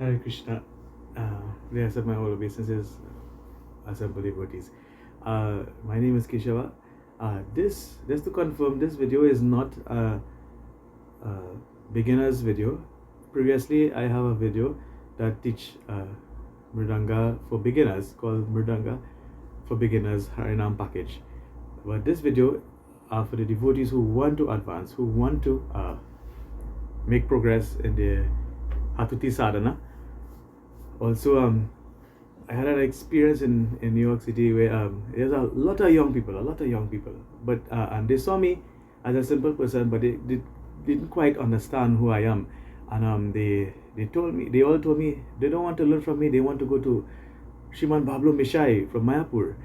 Hare Krishna. Yes, my whole obeisances, assemble devotees. My name is Keshava. This, just to confirm, this video is not a beginner's video. Previously, I have a video that teach Mridanga for beginners called Mridanga for Beginners Harinam package. But this video are for the devotees who want to advance, who want to make progress in their Hatuti sadhana. Also, I had an experience in New York City where there's a lot of young people, but and they saw me as a simple person, but they didn't quite understand who I am, and they all told me they don't want to learn from me, they want to go to Shriman Bablu Mishai from Mayapur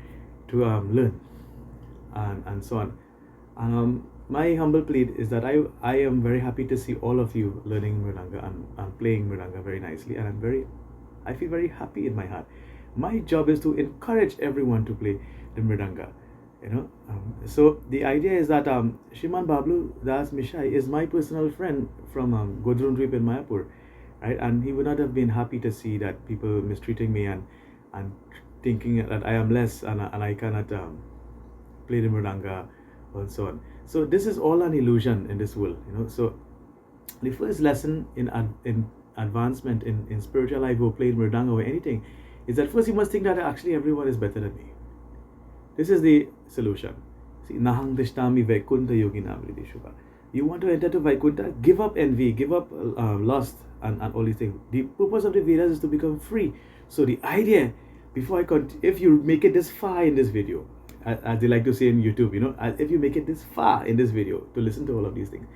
to learn, and so on. And my humble plea is that I am very happy to see all of you learning Mridanga and playing Mridanga very nicely, and I feel very happy in my heart. My job is to encourage everyone to play the Mridanga, so the idea is that Shriman Bablu Das Mishai is my personal friend from Godrun Trip in Mayapur, right? And he would not have been happy to see that people mistreating me and thinking that I am less and I cannot play the Mridanga and so on. So this is all an illusion in this world, So the first lesson in advancement in spiritual life or playing Mridanga or anything is that first you must think that actually everyone is better than me. This is the solution. See, Nahang Dishtami Vaikunta Yoginam Ridishuva. You want to enter to Vaikunta, give up envy, give up lust and all these things. The purpose of the Vedas is to become free. So the idea, if you make it this far in this video, as they like to say in YouTube, if you make it this far in this video to listen to all of these things,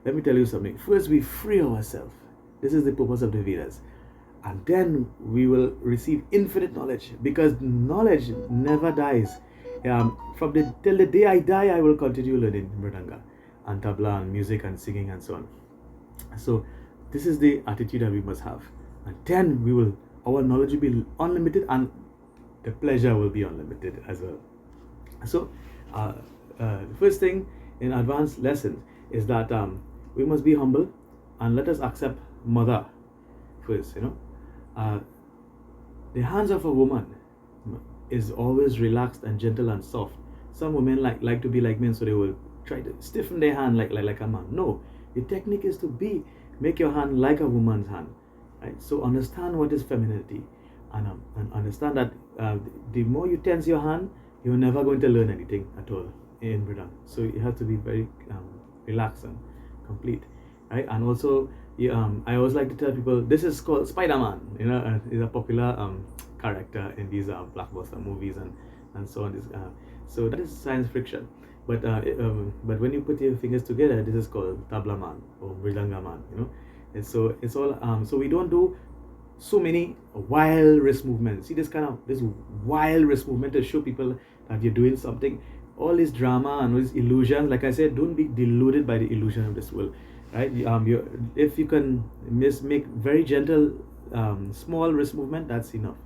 let me tell you something. First, we free ourselves. This is the purpose of the Vedas. And then we will receive infinite knowledge, because knowledge never dies. Till the day I die, I will continue learning Mridanga and tabla and music and singing and so on. So this is the attitude that we must have. And then our knowledge will be unlimited and the pleasure will be unlimited as well. So the first thing in advanced lessons is that we must be humble and let us accept mother first. The hands of a woman is always relaxed and gentle and soft. Some women like to be like men, so they will try to stiffen their hand like a man. No, the technique is to make your hand like a woman's hand, right? So understand what is femininity, and understand that the more you tense your hand, you're never going to learn anything at all in Mridanga. So you have to be very relaxed and complete, right? And also, I always like to tell people this is called Spider-Man. Is a popular character in these blockbuster movies and so on. So that is science fiction. But when you put your fingers together, this is called Tabla Man or Mridanga Man. And so it's all so we don't do so many wild wrist movements. See this wild wrist movement to show people that you're doing something. All this drama and all these illusions, like I said, don't be deluded by the illusion of this world, right? If you can make very gentle, small wrist movement, that's enough,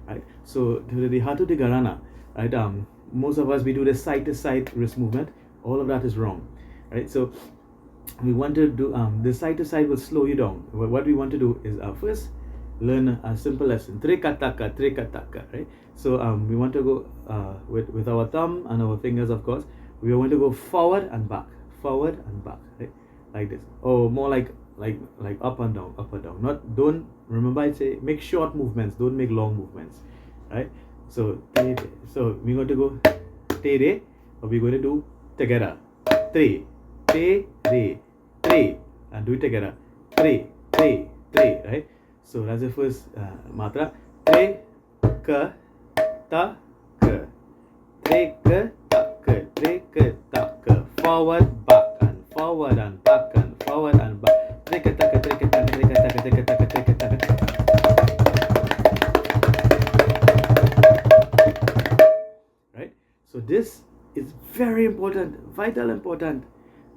right? So the Hatu de Garana, right? Most of us, we do the side to side wrist movement. All of that is wrong, right? So we want to do the side to side will slow you down. What we want to do is first learn a simple lesson, trikataka, right? So we want to go with our thumb and our fingers, of course. We want to go forward and back, right? Like this, or more like up and down. Don't remember I say make short movements, don't make long movements, right? So we're going to go te, or we're going to do together, te re, and do it together, tre, right? So that's the first matra. Tre ka ta ka, tre ka ta ka, forward, back, and forward and back, and forward and back. Tre ka ta ka, tre ka ta ka, tre ka ta ka, tre ka ta ka, tre ka ta ka. Right. So this is very important, vital important.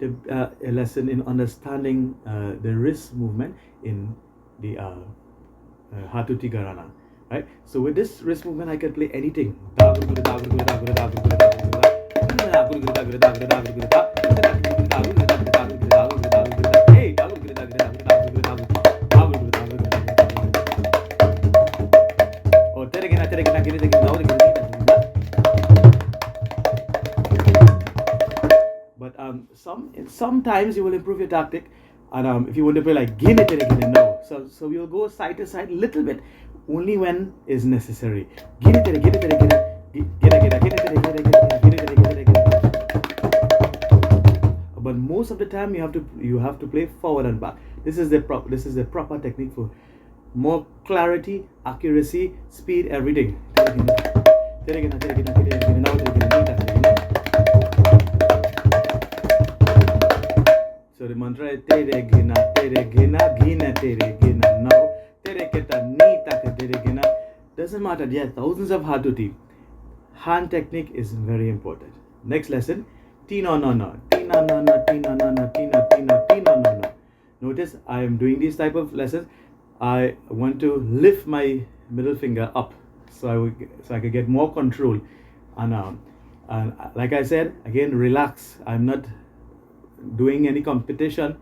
A lesson in understanding the wrist movement in the Hatuti Garana, right? So with this wrist movement, I can play anything. sometimes you will improve your tactic, and if you want to play like gine tere gine, no. So we will go side to side little bit, only when is necessary. Gine tere gine tere gine, gine gine gine tere gine gine gine tere gine gine. But most of the time you have to play forward and back. This is the proper technique for more clarity, accuracy, speed, everything. So the mantra is tere gina gina tere gina now tere keta ni tak tere gina. Doesn't matter. There are thousands of hatuti. Hand technique is very important. Next lesson. Tina no no tina no no tina no no tina tina tina no no. Notice I am doing these type of lessons. I want to lift my middle finger up so I can get more control, and like I said again, relax. I'm not doing any competition.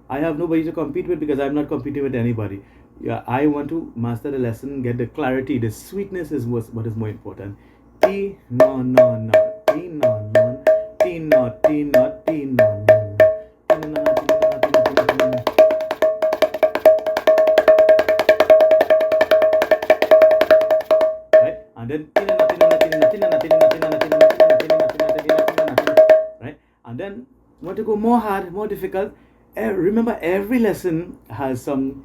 I have nobody to compete with because I'm not competing with anybody. Yeah, I want to master the lesson, get the clarity, the sweetness is what is more important. T no no no T no no T no T no T no no. And then right, and then want to go more hard, more difficult. Remember, every lesson has some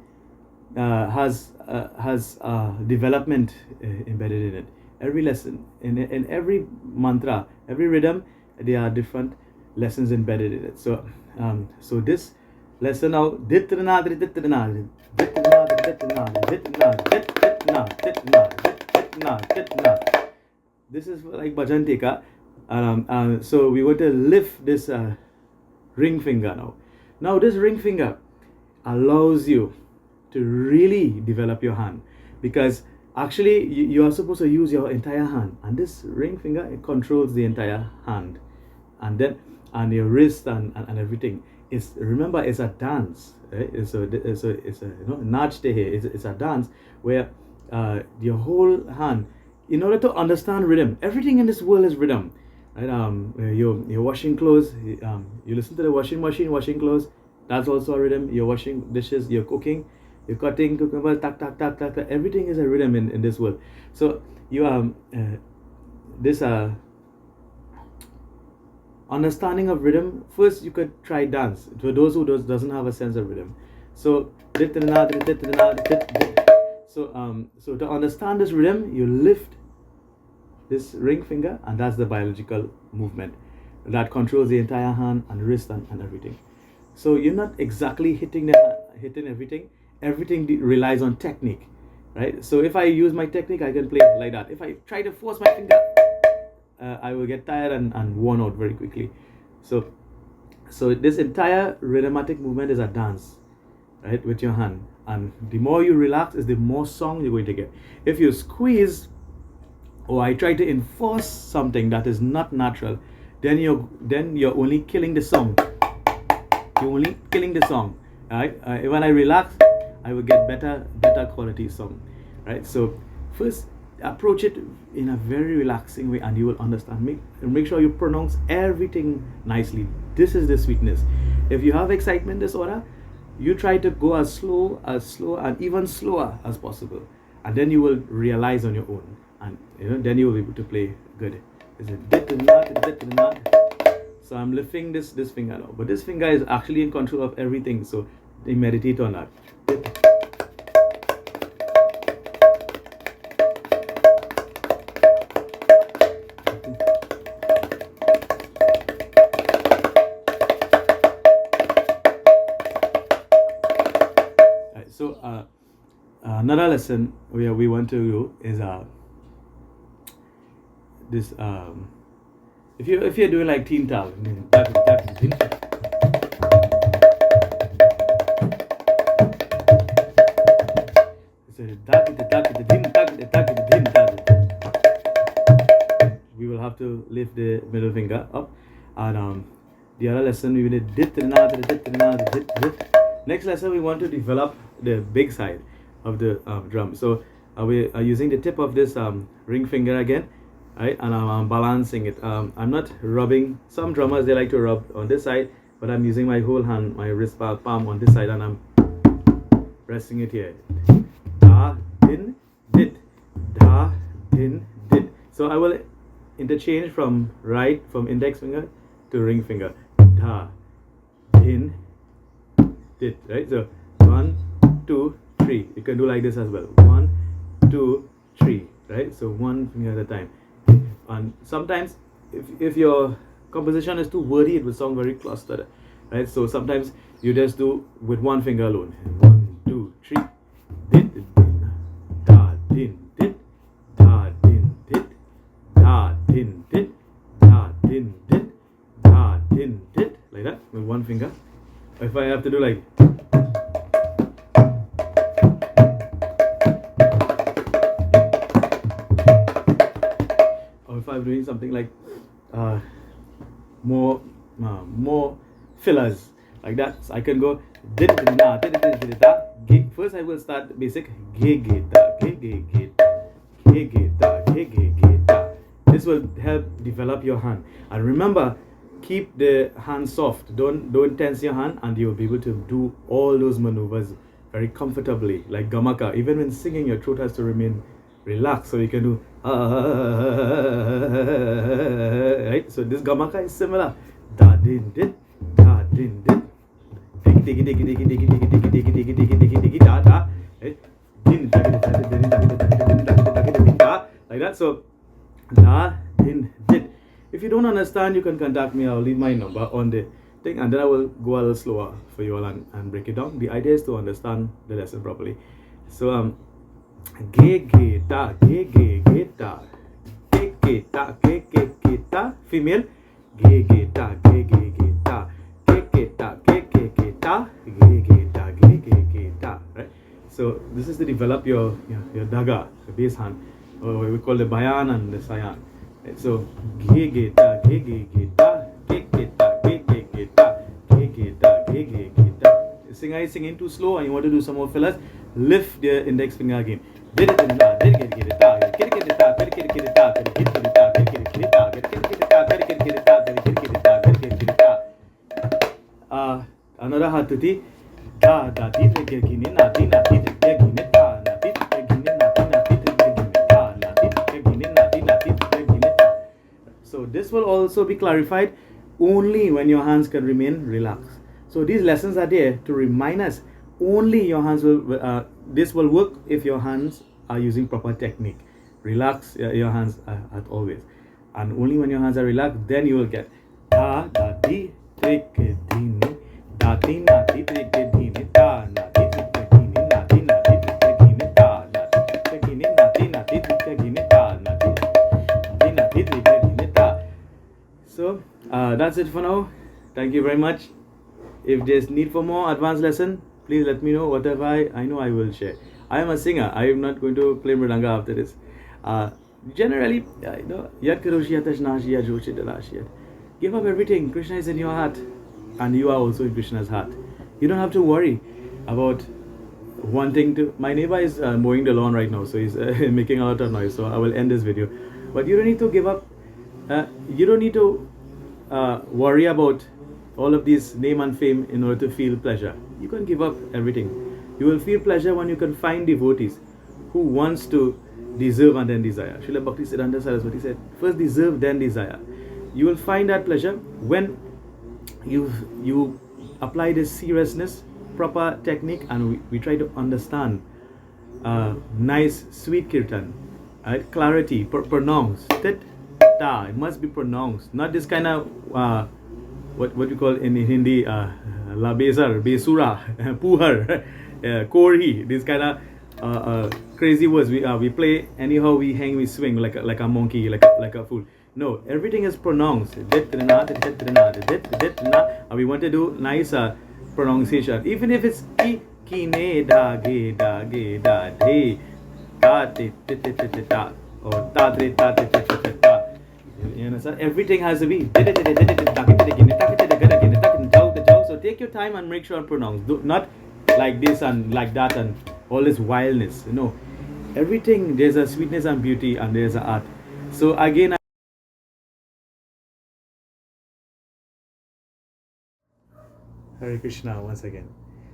development embedded in it. Every lesson, in every mantra, every rhythm, there are different lessons embedded in it. So this lesson now, this is like bhajan teka. So we want to lift this ring finger now. Now this ring finger allows you to really develop your hand, because actually you are supposed to use your entire hand, and this ring finger, it controls the entire hand, and your wrist and everything. Remember, it's a dance, right? It's a naach te hai. It's a dance where your whole hand, in order to understand rhythm, everything in this world is rhythm, right? You're washing clothes, you listen to the washing machine washing clothes, that's also a rhythm. You're washing dishes, you're cooking, you're cutting cucumber, tak tak tak tak tak. Everything is a rhythm in this world. So you this understanding of rhythm, first you could try dance for those who doesn't have a sense of rhythm. So so to understand this rhythm, you lift this ring finger, and that's the biological movement that controls the entire hand and wrist and everything. So you're not exactly hitting everything. Everything relies on technique, right? So if I use my technique, I can play like that. If I try to force my finger, I will get tired and worn out very quickly. So this entire rhythmatic movement is a dance, right, with your hand. And the more you relax, is the more song you're going to get. If you squeeze, or I try to enforce something that is not natural, then you're only killing the song. You're only killing the song, right? When I relax, I will get better quality song, right? So first, approach it in a very relaxing way, and you will understand. Make sure you pronounce everything nicely. This is the sweetness. If you have excitement disorder, you try to go as slow and even slower as possible, and then you will realize on your own, and then you will be able to play good. Is it? So I'm lifting this finger now, but this finger is actually in control of everything. So meditate on that. So another lesson we want to do is this. If you're doing like teen tal, we will have to lift the middle finger up, and the other lesson we did. Next lesson we want to develop the big side of the drum. So we are using the tip of this ring finger again, right? And I'm balancing it. I'm not rubbing. Some drummers they like to rub on this side, but I'm using my whole hand, my wrist palm on this side, and I'm resting it here. Da, din, dit. Da, din, dit. So I will interchange from index finger to ring finger. Da, din, dit. Right? So 1, 2, 3. You can do like this as well. 1, 2, 3. Right? So one finger at a time. And sometimes if your composition is too wordy, it will sound very clustered. Right? So sometimes you just do with one finger alone. 1, 2, 3. Dit, din, da, din, dit, da, din, dit, da, din, dit, da, din, dit, da, din, dit. Like that with one finger. If I have to do like, or if I'm doing something like more fillers like that, so I can go first. I will start basic. This will help develop your hand, and remember, keep the hand soft. Don't tense your hand, and you'll be able to do all those maneuvers very comfortably, like gamaka. Even when singing, your throat has to remain relaxed, so you can do right. So this gamaka is similar. Da din dit, da din dit, digi digi digi digi digi digi digi digi digi digi digi da da, right? Din da like that. So da din dit. If you don't understand, you can contact me. I'll leave my number on the thing, and then I will go a little slower for you all and break it down. The idea is to understand the lesson properly. So ge ge ta, ge ge ge ta, ge ge ta, ge ge ge ta, female, ge ge ta, ge ge ge ta, ge ge ta, ge ge ge ta, ge ge ta, ge ge ge ta, right? So this is to develop your daga, the bass hand, or we call the bayan and the sayan. Right? So ge ge ta, ge ge ge ta, ge ge ta, ge ge ge ta, ge ge ta, ge ge ge ta. Singer is singing too slow, and you want to do some more fillers. Lift the index finger again. Another hat to the da da di re ge gine na di na di re ge gine da na di re gine na di na di re ge gine da na di re gine na di na di re gine da. So this will also be clarified only when your hands can remain relaxed. So these lessons are there to remind us. Only your hands will. This will work if your hands are using proper technique. Relax your hands at always, and only when your hands are relaxed, then you will get da da di re ge di ni da di na di re ge di ni da na di re ge di ni na di na di re ge ni da na di re ge ni na di na di re ge ni da na di na di re ge ni da. So that's it for now. Thank you very much. If there's need for more advanced lesson, please let me know. Whatever I know, I will share. I am a singer. I am not going to play Mridanga after this. Generally, Yad Karoshi Atashnashi Yajoshi Dalashiyat. Give up everything. Krishna is in your heart, and you are also in Krishna's heart. You don't have to worry about wanting to. My neighbor is mowing the lawn right now, so he's making a lot of noise. So I will end this video. But you don't need to give up. You don't need to worry about all of this name and fame in order to feel pleasure. You can give up everything. You will feel pleasure when you can find devotees who wants to deserve and then desire. Srila Bhaktisiddhanta Saraswati said, first deserve, then desire. You will find that pleasure when you apply this seriousness, proper technique, and we try to understand nice, sweet kirtan, right? Clarity, pronounce. Tit, ta, it must be pronounced, not this kind of what you call in Hindi la besar, besura, puhar, korhi, this kind of crazy words. We play anyhow, we hang, we swing like a monkey, like a fool. No, everything is pronounced. And we want to do nice pronunciation, even if it's ki ne da ge da ge da de ta te ta or ta tre ta te ta. You understand? Everything has to be. So take your time and make sure and pronounce. Not like this and like that and all this wildness. No. Everything, there's a sweetness and beauty and there's an art. So again, Hare Krishna once again.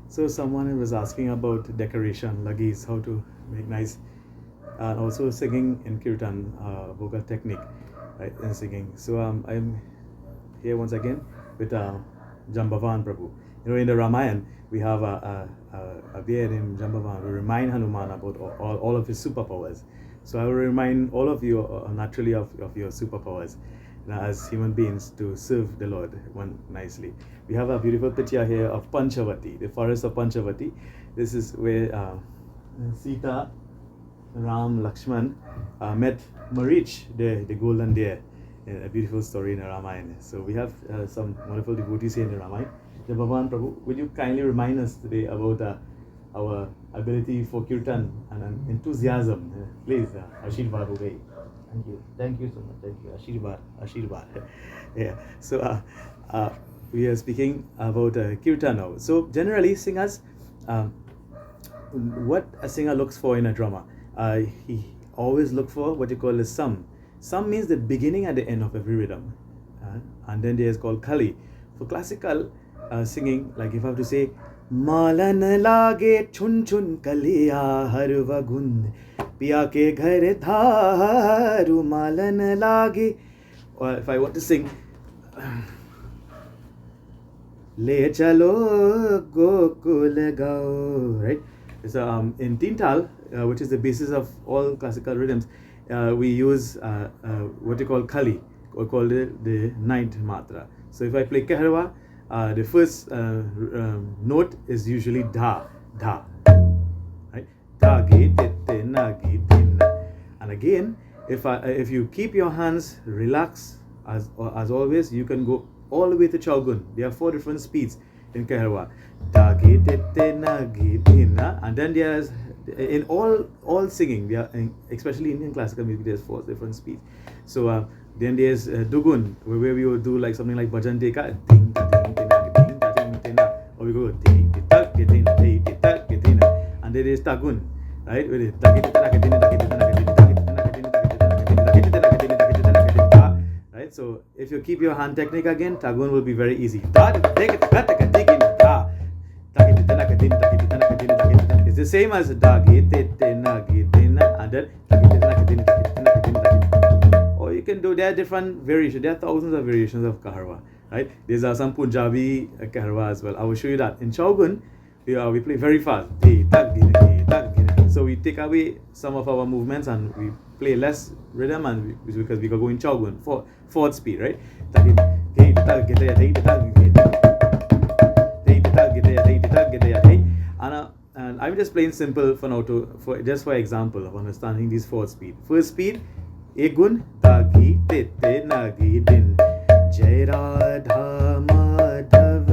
So someone was asking about decoration, lagis, how to make nice, and also singing in kirtan, vocal technique, right, in singing. So I'm here once again with Jambavan Prabhu. You know, in the Ramayana, we have a bear named Jambavan. We remind Hanuman about all of his superpowers. So I will remind all of you naturally of your superpowers as human beings to serve the Lord one nicely. We have a beautiful picture here of Panchavati, the forest of Panchavati. This is where Sita, Ram, Lakshman met Marich, the golden deer. A beautiful story in the Ramayana. So we have some wonderful devotees here in the Ramayana. Bhavan Prabhu, would you kindly remind us today about our ability for kirtan and enthusiasm? Please, Ashirvad Ugai. Thank you. Thank you so much. Thank you. Ashirvad. Ashirvad. Yeah. So we are speaking about kirtan now. So generally, singers, what a singer looks for in a drama, he always look for what you call a sum. Sum means the beginning and the end of every rhythm. And then there is called Kali. For classical singing, like if I have to say, Malan lage chun chun kaliya harva gund, piya ke ghar dharu malan lage. Or if I want to sing, Le chalo gokul gao, right? So in Tintal, which is the basis of all classical rhythms, we use what you call Kali, or called the ninth matra. So if I play Kaharwa, the first note is usually Dha, Dha, right? Dha, Ge, Te, Te, Na, Ge, Din. And again, if you keep your hands relaxed, as always, you can go all the way to Chaugun. There are 4 different speeds in Kaharwa. Da, Ge, Te, Te, Na, Ge, Din. And then there's in all singing, especially Indian classical music, there's 4 different speeds. So then there's Dugun, where we would do like something like Bhajan Deka, ding, da, ding, ding, ding, da, ding, ding, da. Or we go ding, ding, da, ding, ding, ding, da, ding, ding, da. And then there's Tagun, right? With it, right? So if you keep your hand technique again, Tagun will be very easy. It's the same as da ge te te na ge te na, and then or you can do, there are different variations. There are thousands of variations of Kaharwa, right? There's some Punjabi Kaharwa as well. I will show you that. In Chaugun, we play very fast. So we take away some of our movements and we play less rhythm, and because we can go in Chaugun, 4th speed, right? And I'm just playing simple for now just for example of understanding these 4 speed. First speed, Egun, Dagi, Tete, Nagi, Din, Jai Radha Madhav.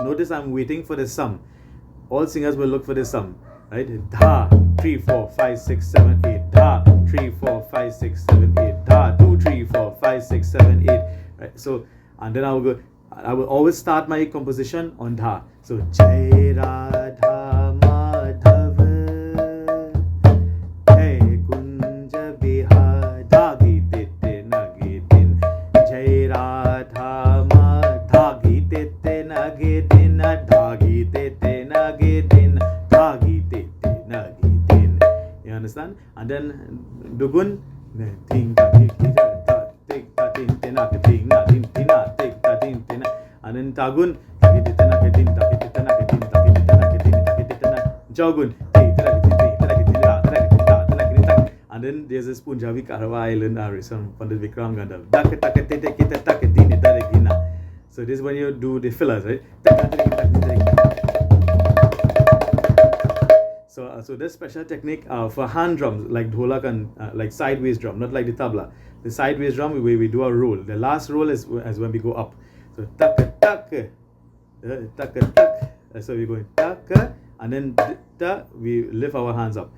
Notice I'm waiting for the sum. All singers will look for the sum, right? Dha, 3, 4, 5, 6, 7, 8. Dha, 3, 4, 5, 6, 7, 8. Dha, 2, 3, 4, 5, 6, 7, 8. Right? So, and then I will always start my composition on Dha. So, Jai Radha Madhav, Hey Kunja Bihar, Dhagi Tete Nagi Din, Jai Radha Madhagi Tete Nagi Din, Dhagi Tete Nagi Din, Dhagi Tete Nagi Din. You understand? And then Dugun, Ting Dagi Kita, Tik Tatin Tina, Ting Nadin Tina, Tik Tatin Tina, and then Tagun, Jogun, and then there's this Punjabi Kaharwa Island from Pandit Vikram Gandhar. So this is when you do the fillers, right? So this special technique for hand drums, like dholak and like sideways drum, not like the tabla. The sideways drum, we do a roll. The last roll is when we go up. So tak tak, tak tak. So we go in tak, and then we lift our hands up.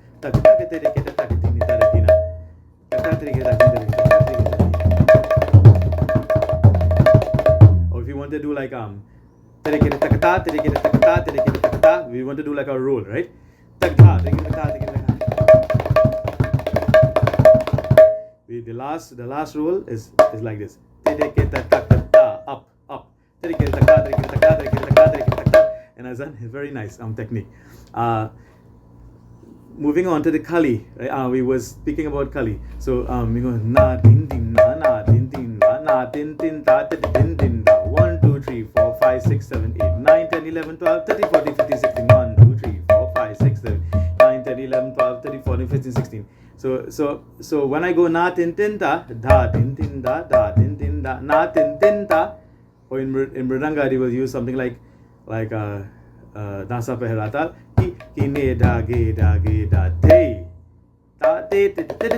Or if you want to do like we want to do like a roll, right? The the last roll is like this. Up, up. And as done, very nice technique. Moving on to the kali, right? We was speaking about kali. So we go na din din na din din na din din da din din da. 1 2 3 4 5 6 7 8 9 10 11 12 13 14 15 16. 1 2 3 4 5 6 7 9 10 11 12 13 14 15 16. So when I go na din din da din din da din din da na din din da, or in Mridanga they will use something like dasa peheratal ki ne da ge da de da de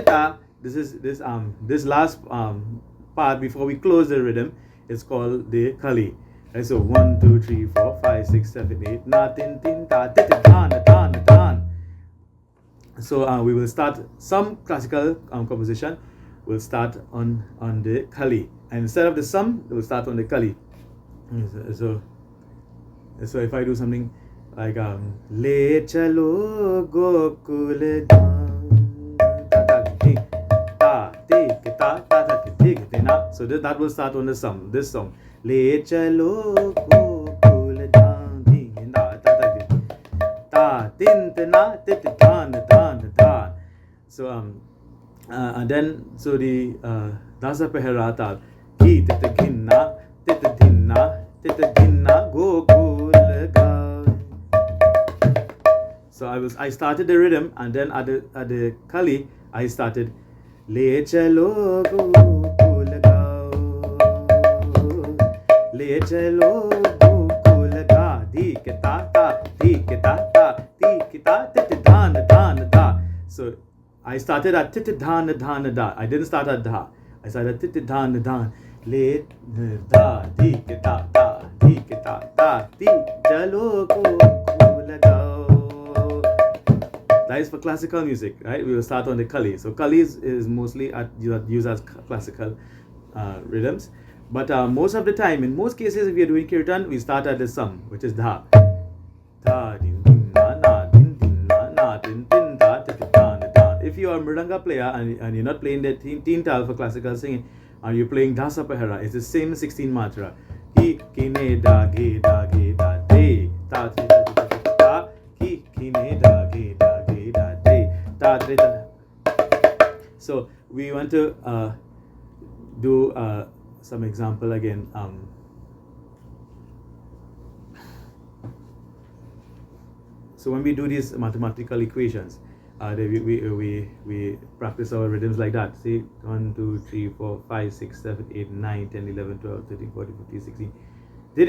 da. This last part before we close the rhythm is called the kali. Right, so 1 2 3 4 5 6 7 8 na tin tin da dan. So we will start some classical composition. We'll start on the kali, and instead of the sum, we'll start on the kali. So if I do something like Le chalo gokul ta, so that will start on the sum. This song, Le chalo gokul ta tin na dan. So and then so the dasa peheratal ki titaginna gokul ga. So I started the rhythm, and then at the kali I started Le chalo gokul ga, Le chalo gokul ga di ke ta dan da. So I started at tit dan da. I didn't start at da. I started tit dan le da di ke ta di chalo gokul ga. That is for classical music, right? We will start on the kali. So kali is mostly used as classical rhythms, but most of the time, in most cases, if we are doing kirtan, we start at the sum, which is da din din na din din na din din da dan. If you are a mridanga player and you're not playing the teen tal for classical singing, and you're playing dasa pehera, it's the same 16 matra. Ki ne da ge da de ta ta ki ne da ge da de ta ta. So we want to do some example again. So when we do these mathematical equations, we practice our rhythms like that. See, 1 2 3 4 5 6 7 8 9 10 11 12 13 14 15 16. Did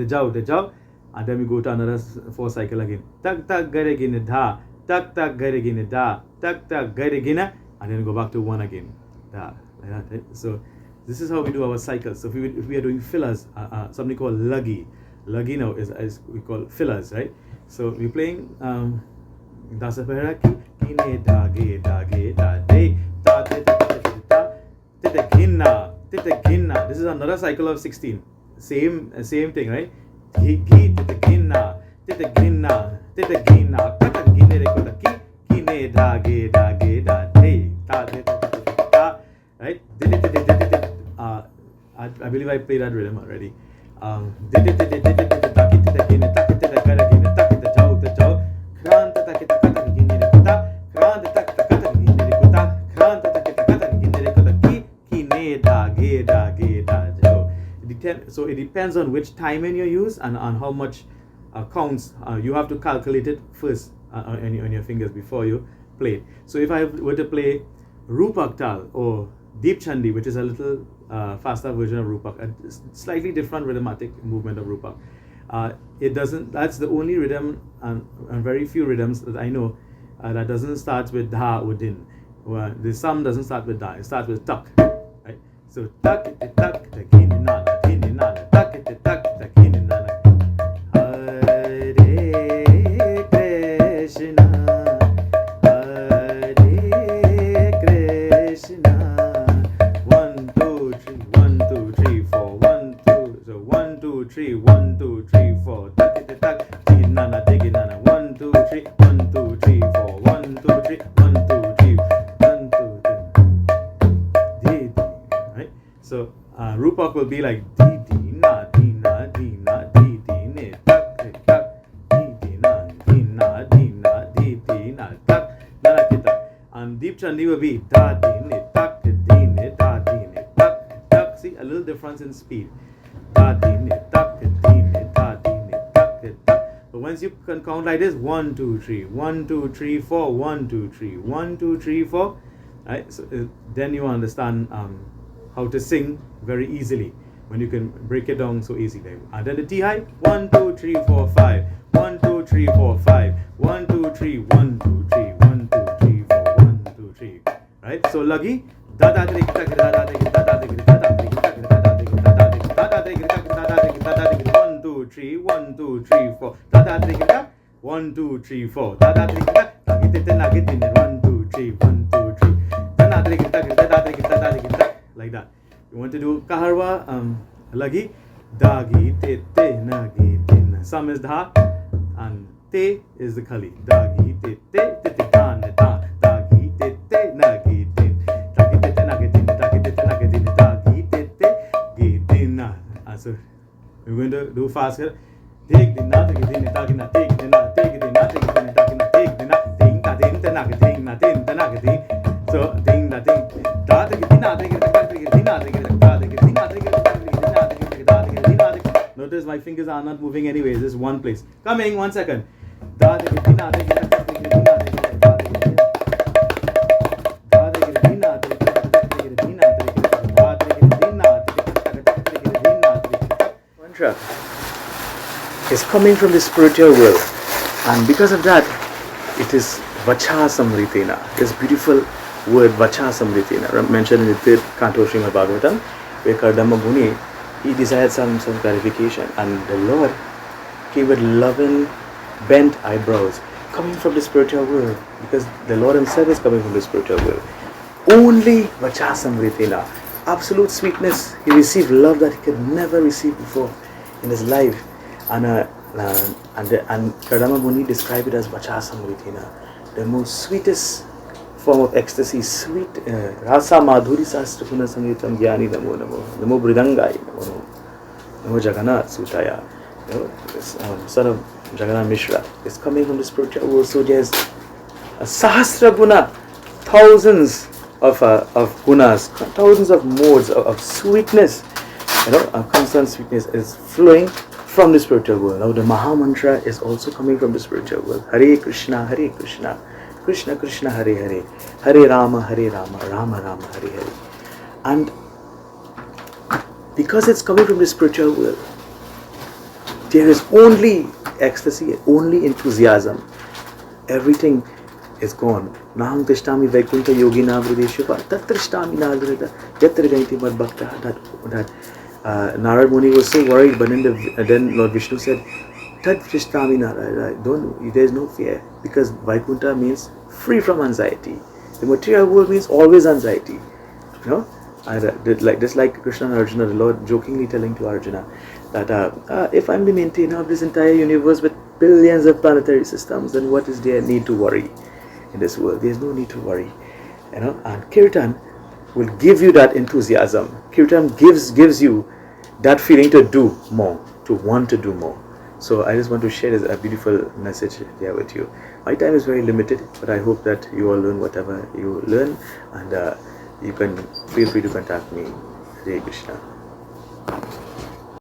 jao, and then we go to another 4 cycle again. Tak gare gine da, tak gare gine da, tak gare gine, and then go back to 1 again. Da, like that, right? So this is how we do our cycles. So if we are doing fillers, something called lagi now is we call fillers, right? So we're playing dasa pehera ki ne da ge da de ta titaginna. This is another cycle of 16. Same thing, right? Titaginna tatagine rekota ki ne da ge da de ta, right? I believe I played that rhythm already. So it depends on which timing you use and on how much counts. You have to calculate it first on your fingers before you play it. So if I were to play Rupak Tal or Deep Chandi, which is a little faster version of Rupak, a slightly different rhythmatic movement of Rupak, it doesn't. That's the only rhythm and very few rhythms that I know that doesn't start with da or din. The sum doesn't start with da. It starts with tak, right? So tak gini nana tak gini nana. Hare Krishna, Hare Krishna. 1 2 3 1 2 3 4 1 2. So 1 2 3 1 2 3 4 tak gini nana 1 2 3 1 2 3 4 1 2 3 1 2 3. talk will be like dee dee na dee na dee na dee dee ne tak dee tak dee dee na dee na dee na dee dee na tak na na kita. And deep chandi will be da dee ne tak dee ne da dee ne tak tak. See a little difference in speed. Da dee ne tak dee ne da dee ne tak tak. But once you can count like this, 1 2 3 1 2 3 4 1 2 3 1 2 3 4, right? So then you understand how to sing very easily when you can break it down so easily. And then the T high, 1 2 3 4 5 1 2 3 4 5 1 2 3 1 2 3 1 2 3 4 1 2 3, right? So lagi da da da da da da da da da da da da da 1 2 3 1 2 3 4 da da da 1 2 3 4 da da da 1 2 3 1 2 3 like that. You want to do kaharwa, lagi dagi te te nagi tin. Some is dha and te is the khali. Dagi te te te te dan da dagi te te nagi tin. Dagi te te nagi tin. Dagi te te nagi tin. Dagi te te gi din. So we're going to do faster. Take the na take din dagi na take the na take the na take the dagi na take the na ding da din te nagi ding na din te nagi ding. So ding na ding da take the na take the ding na take the da take the na take the da take the na. Notice my fingers are not moving anyways. This is one place. Coming, 1 second. Da take the na take the da take the na take the da take the da take the na take the na take the da take the na take the mantra is coming from the spiritual world, and because of that, it is Vacha Samritena. This beautiful word Vacha Samritena mentioned in the 3rd canto of Srimad Bhagavatam, where Kardama Muni, he desired some clarification, and the Lord came with loving bent eyebrows coming from the spiritual world, because the Lord himself is coming from the spiritual world. Only Vacha Samritena, absolute sweetness. He received love that he could never receive before in his life. And Kardama Muni described it as Vacha Samritina, the most sweetest form of ecstasy, sweet Rasa Madhuri Sastra Puna Sangitam Gyani Namo Namo Namo Mridanga Namo Namo Jagannath Sutaya. This son of Jagannath Mishra is coming from the spiritual world. So there's a Sahasra Guna, thousands of gunas, thousands of modes of sweetness, a constant sweetness is flowing from the spiritual world. Now the Maha Mantra is also coming from the spiritual world. Hare Krishna, Krishna Krishna, Hare Hare, Hare Rama, Rama Rama, Hare Hare. And because it's coming from the spiritual world, there is only ecstasy, only enthusiasm. Everything is gone. Naham Tishtami Vaikuntha Yogina Vrideshva Tatristami Nadrita Yatriganti Mad Bhakta. That Narad Muni was so worried, but then Lord Vishnu said, Tatristami Narada, there is no fear, because Vaikuntha means free from anxiety. The material world means always anxiety. Just like Krishna and Arjuna, the Lord jokingly telling to Arjuna that if I'm the maintainer of this entire universe with billions of planetary systems, then what is there need to worry in this world? There's no need to worry. And Kirtan will give you that enthusiasm. Kirtan gives you that feeling to do more, to want to do more. So I just want to share a beautiful message here with you. My time is very limited, but I hope that you all learn whatever you learn, and you can feel free to contact me. Hare Krishna.